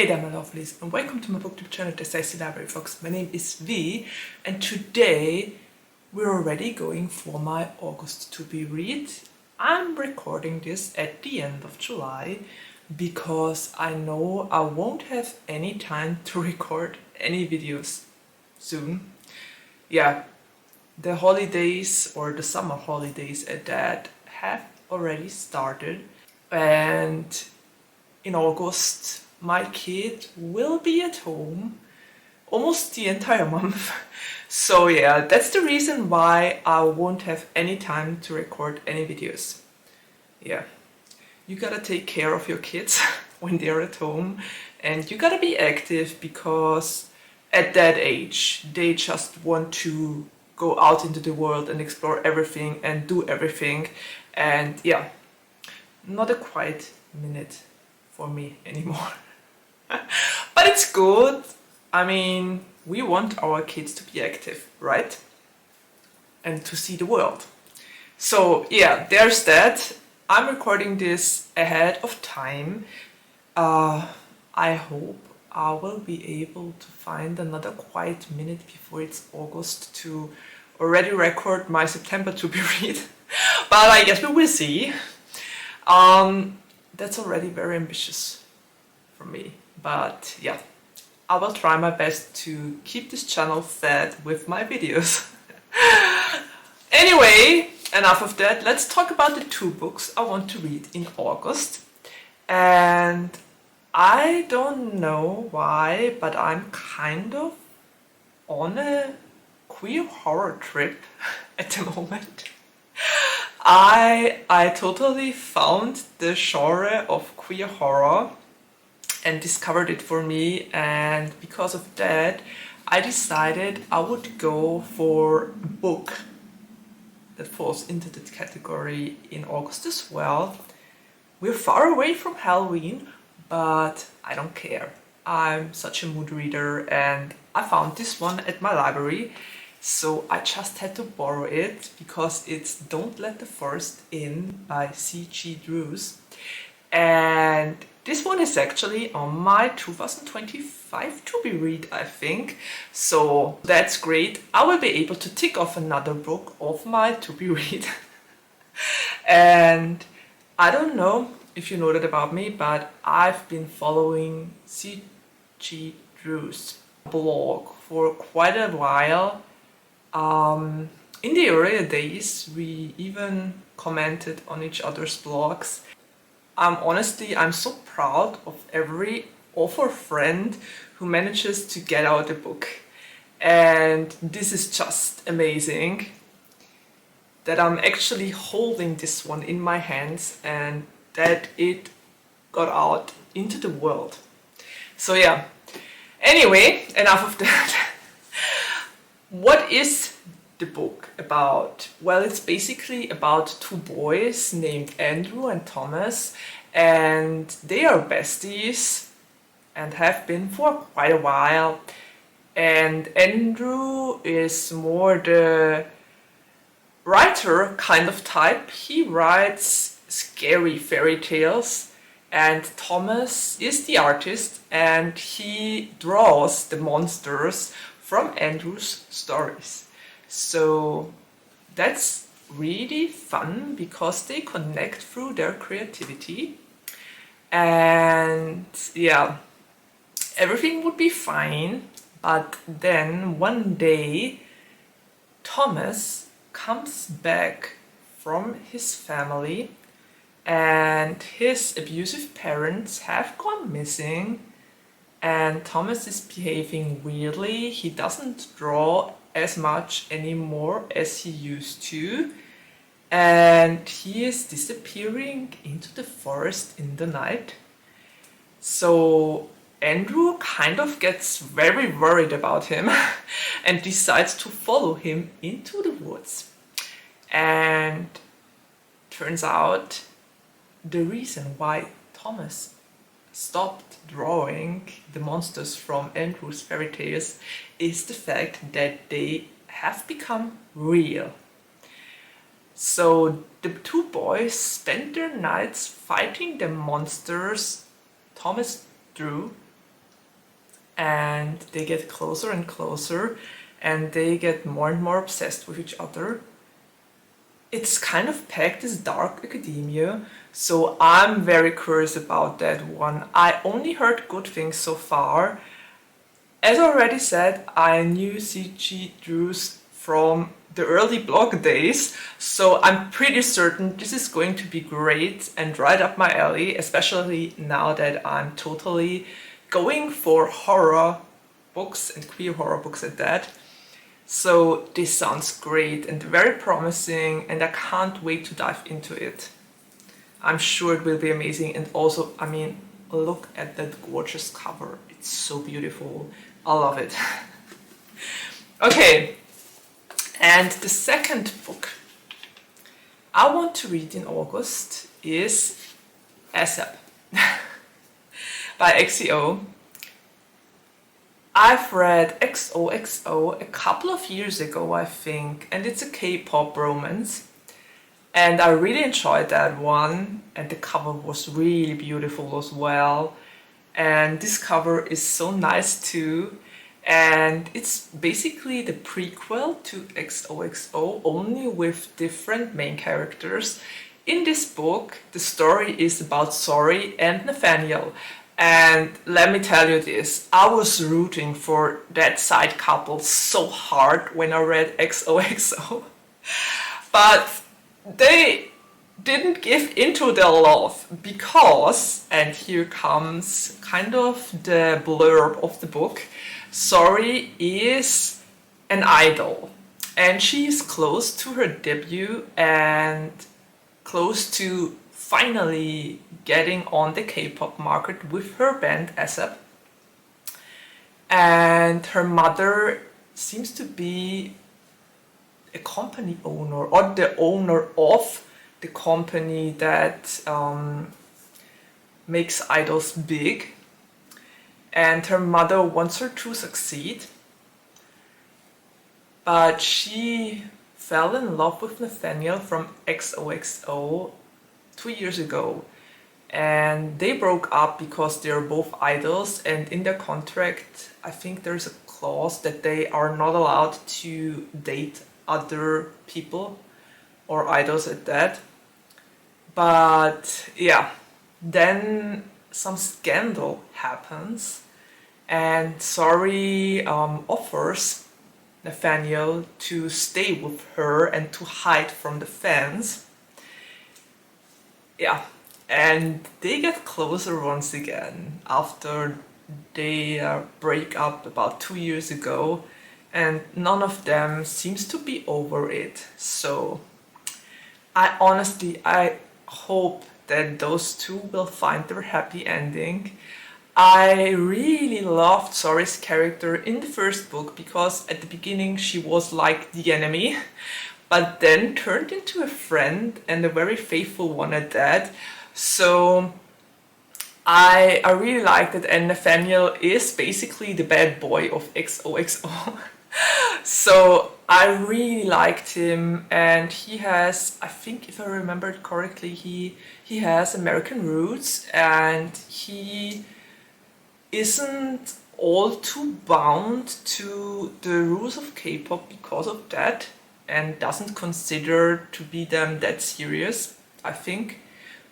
Hey there my lovelies, and welcome to my BookTube channel, the Sexy Library Fox. My name is V, and today we're already going for my August to be read. I'm recording this at the end of July because I know I won't have any time to record any videos soon. Yeah, the holidays or the summer holidays at that have already started, and in August my kid will be at home almost the entire month. So yeah, that's the reason why I won't have any time to record any videos. Yeah, you gotta take care of your kids when they're at home, and you gotta be active because at that age they just want to go out into the world and explore everything and do everything. And yeah, not a quiet minute for me anymore. But it's good. I mean, we want our kids to be active, right? And to see the world. So yeah, there's that. I'm recording this ahead of time. I hope I will be able to find another quiet minute before it's August to already record my September to be read. But I guess we will see. That's already very ambitious for me. But yeah, I will try my best to keep this channel fed with my videos. Anyway, enough of that. Let's talk about the two books I want to read in August. And I don't know why, but I'm kind of on a queer horror trip at the moment. I totally found the genre of queer horror and discovered it for me, and because of that I decided I would go for a book that falls into that category in August as well. We're far away from Halloween, but I don't care. I'm such a mood reader and I found this one at my library, so I just had to borrow it because it's Don't Let the Forest In by C.G. Drews. And this one is actually on my 2025 to be read, I think. So that's great. I will be able to tick off another book of my to be read. And I don't know if you know that about me, but I've been following C.G. Drews' blog for quite a while. In the earlier days, we even commented on each other's blogs. I'm so proud of every author friend who manages to get out a book. And this is just amazing that I'm actually holding this one in my hands and that it got out into the world. So yeah, anyway, enough of that. What is the book about? Well, it's basically about two boys named Andrew and Thomas, and they are besties and have been for quite a while. And Andrew is more the writer kind of type. He writes scary fairy tales, and Thomas is the artist and he draws the monsters from Andrew's stories. So that's really fun because they connect through their creativity. And yeah, everything would be fine, but then one day Thomas comes back from his family and his abusive parents have gone missing, and Thomas is behaving weirdly. He doesn't draw as much anymore as he used to, and he is disappearing into the forest in the night. So Andrew kind of gets very worried about him and decides to follow him into the woods. And turns out the reason why Thomas stopped drawing the monsters from Andrew's fairy tales is the fact that they have become real. So the two boys spent their nights fighting the monsters Thomas drew and they get closer and closer, and they get more and more obsessed with each other. It's kind of packed as dark academia, so I'm very curious about that one. I only heard good things so far. As I already said, I knew CG Drews from the early blog days, so I'm pretty certain this is going to be great and right up my alley, especially now that I'm totally going for horror books and queer horror books at that. So this sounds great and very promising, and I can't wait to dive into it. I'm sure it will be amazing, and also, I mean, look at that gorgeous cover. It's so beautiful. I love it. Okay, and the second book I want to read in August is ASAP by Axie Oh. I've read XOXO a couple of years ago, I think, and it's a K-pop romance. And I really enjoyed that one, and the cover was really beautiful as well. And this cover is so nice too. And it's basically the prequel to XOXO, only with different main characters. In this book, the story is about Sori and Nathaniel. And let me tell you this, I was rooting for that side couple so hard when I read XOXO. But they didn't give into their love because, and here comes kind of the blurb of the book, Sori is an idol and she's close to her debut and close to finally getting on the K-pop market with her band ASAP. And her mother seems to be a company owner or the owner of the company that makes idols big. And her mother wants her to succeed. But she fell in love with Nathaniel from XOXO 2 years ago, and they broke up because they're both idols, and in their contract I think there's a clause that they are not allowed to date other people or idols at that. But yeah, then some scandal happens and Sori offers Nathaniel to stay with her and to hide from the fans. Yeah, and they get closer once again after they break up about 2 years ago, and none of them seems to be over it. So I hope that those two will find their happy ending. I really loved Sori's character in the first book because at the beginning she was like the enemy, but then turned into a friend and a very faithful one at that. So I really liked it, and Nathaniel is basically the bad boy of XOXO. So I really liked him, and he has, I think if I remember it correctly, he has American roots, and he isn't all too bound to the rules of K-pop because of that, and doesn't consider to be them that serious, I think,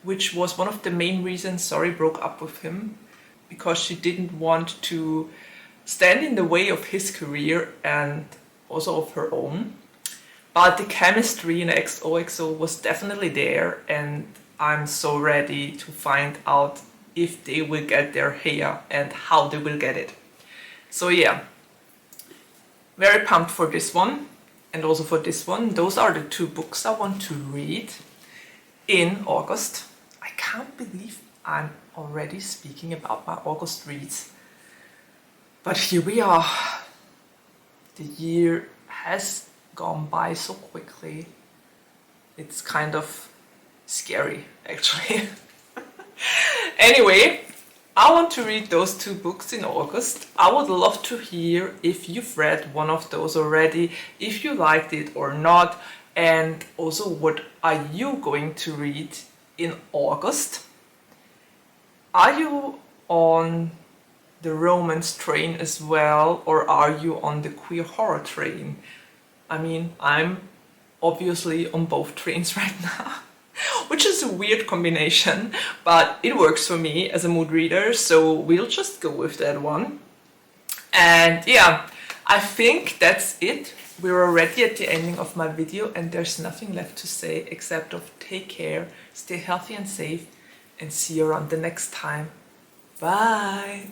which was one of the main reasons Sori broke up with him, because she didn't want to stand in the way of his career and also of her own. But the chemistry in XOXO was definitely there, and I'm so ready to find out if they will get their hair and how they will get it. So yeah, very pumped for this one and also for this one. Those are the two books I want to read in August. I can't believe I'm already speaking about my August reads. But here we are. The year has gone by so quickly. It's kind of scary, actually. Anyway, I want to read those two books in August. I would love to hear if you've read one of those already, if you liked it or not, and also what are you going to read in August? Are you on the romance train as well, or are you on the queer horror train? I mean, I'm obviously on both trains right now, which is a weird combination, but it works for me as a mood reader, so we'll just go with that one. And yeah, I think that's it. We're already at the ending of my video and there's nothing left to say except of take care, stay healthy and safe, and see you around the next time. Bye!